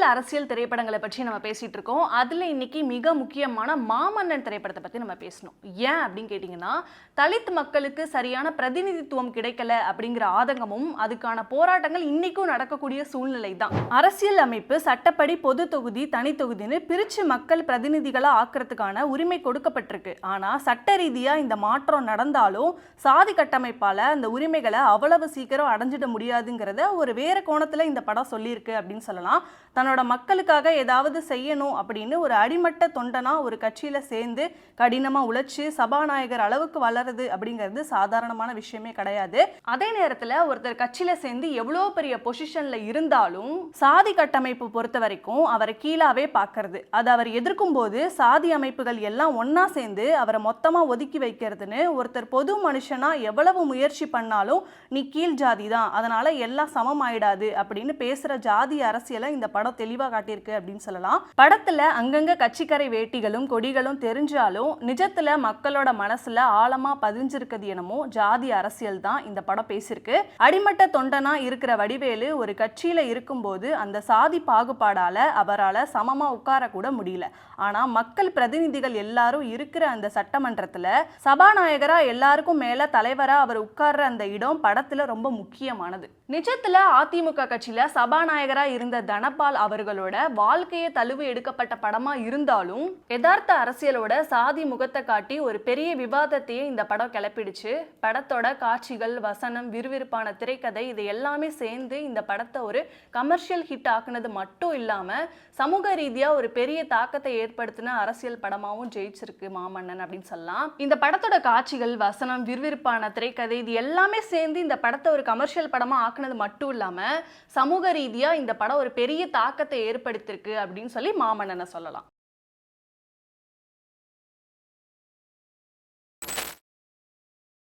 காதல் அரசியல் திரைப்படங்களை பற்றி நம்ம பேசிட்டு இருக்கோம். அதுல இன்னைக்கு மிக முக்கியமான மாமன்னன் திரைப்படத்தை பத்தி நம்ம பேசணும். ஏன் அப்படின்னு கேட்டீங்கன்னா, தலித் மக்களுக்கு சரியான பிரதிநிதித்துவம் கிடைக்கல அப்படிங்கிற ஆதங்கமும் அதுக்கான போராட்டங்கள் இன்னைக்கும் நடக்கக்கூடிய சூழ்நிலை தான். அரசியல் அமைப்பு சட்டப்படி பொது தொகுதி தனி தொகுதின்னு பிரிச்சு மக்கள் பிரதிநிதிகளா ஆக்குறதுக்கான உரிமை கொடுக்கப்பட்டிருக்கு. ஆனா சட்ட ரீதியா இந்த மாற்றம் நடந்தாலும் சாதி கட்டமைப்பால அந்த உரிமைகளை அவ்வளவு சீக்கிரம் அடைஞ்சிட முடியாதுங்கிறத ஒரு வேற கோணத்துல இந்த படம் சொல்லியிருக்கு அப்படின்னு சொல்லலாம். தன்னோட மக்களுக்காக ஏதாவது செய்யணும் அப்படின்னு ஒரு அடிமட்ட தொண்டனா ஒரு கட்சியில சேர்ந்து கடினமா உழைச்சு சபாநாயகர் அளவுக்கு வளருது அப்படிங்கிறது சாதாரணமான விஷயமே கிடையாது. அதே நேரத்துல ஒருத்தர் கட்சியில சேர்ந்து எவ்வளவு பெரிய பொசிஷன்ல இருந்தாலும் சாதி கட்டமைப்பு பொறுத்த வரைக்கும் அவரை கீழாவே பார்க்கறது, அதை அவர் எதிர்க்கும் போது சாதி அமைப்புகள் எல்லாம் ஒன்னா சேர்ந்து அவரை மொத்தமா ஒதுக்கி வைக்கிறதுன்னு ஒருத்தர் பொது மனுஷனா எவ்வளவு முயற்சி பண்ணாலும் நீ கீழ் ஜாதி தான், அதனால எல்லாம் சமம் ஆயிடாது அப்படின்னு பேசுற ஜாதி அரசியலை இந்த படம் தெளிவா காட்டியிருக்கு அப்படின்னு சொல்லலாம். படத்துல அங்கங்க கட்சிக்கரை வேட்டிகளும் கொடிகளும் தெரிஞ்சாலும் நிஜத்துல மக்களோட மனசுல ஆழமா பதிஞ்சிருக்கிறது என்னமோ ஜாதி அரசியல் தான் இந்த படம் பேசியிருக்கு. அடிமட்ட தொண்டனா இருக்கிற வடிவேலு ஒரு கட்சியில இருக்கும்போது அந்த சாதி பாகுபாடால அவரால் சமமா உட்கார கூட முடியல. ஆனா மக்கள் பிரதிநிதிகள் எல்லாரும் இருக்கிற அந்த சட்டமன்றத்துல சபாநாயகரா எல்லாருக்கும் மேல தலைவரா அவர் உட்கார்ற அந்த இடம் படத்துல ரொம்ப முக்கியமானது. நிஜத்துல அதிமுக கட்சியில சபாநாயகரா இருந்த தனபால் அவர்களோட வாழ்க்கையை தழுவி எடுக்கப்பட்ட படமா இருந்தாலும் யதார்த்த அரசியலோட சாதி முகத்தை காட்டி ஒரு பெரிய விவாதத்தையே இந்த படம் கிளப்பிடுச்சு. படத்தோட காட்சிகள், வசனம், விறுவிறுப்பான திரைக்கதை இது எல்லாமே சேர்ந்து இந்த படத்தை ஒரு கமர்ஷியல் ஹிட் ஆக்குனது மட்டும் இல்லாம சமூக ரீதியா ஒரு பெரிய தாக்கத்தை ஏற்படுத்தின அரசியல் படமாவும் ஜெயிச்சிருக்கு மாமன்னன் அப்படின்னு சொல்லலாம். இந்த படத்தோட காட்சிகள், வசனம், விறுவிறுப்பான திரைக்கதை இது எல்லாமே சேர்ந்து இந்த படத்தை ஒரு கமர்ஷியல் படமா ஆக்குனது மட்டும் இல்லாம சமூக ரீதியா இந்த படம் ஒரு பெரிய தாக்கத்தை ஏற்படுத்திருக்கு அப்படின்னு சொல்லி மாமன்னனை சொல்லலாம்.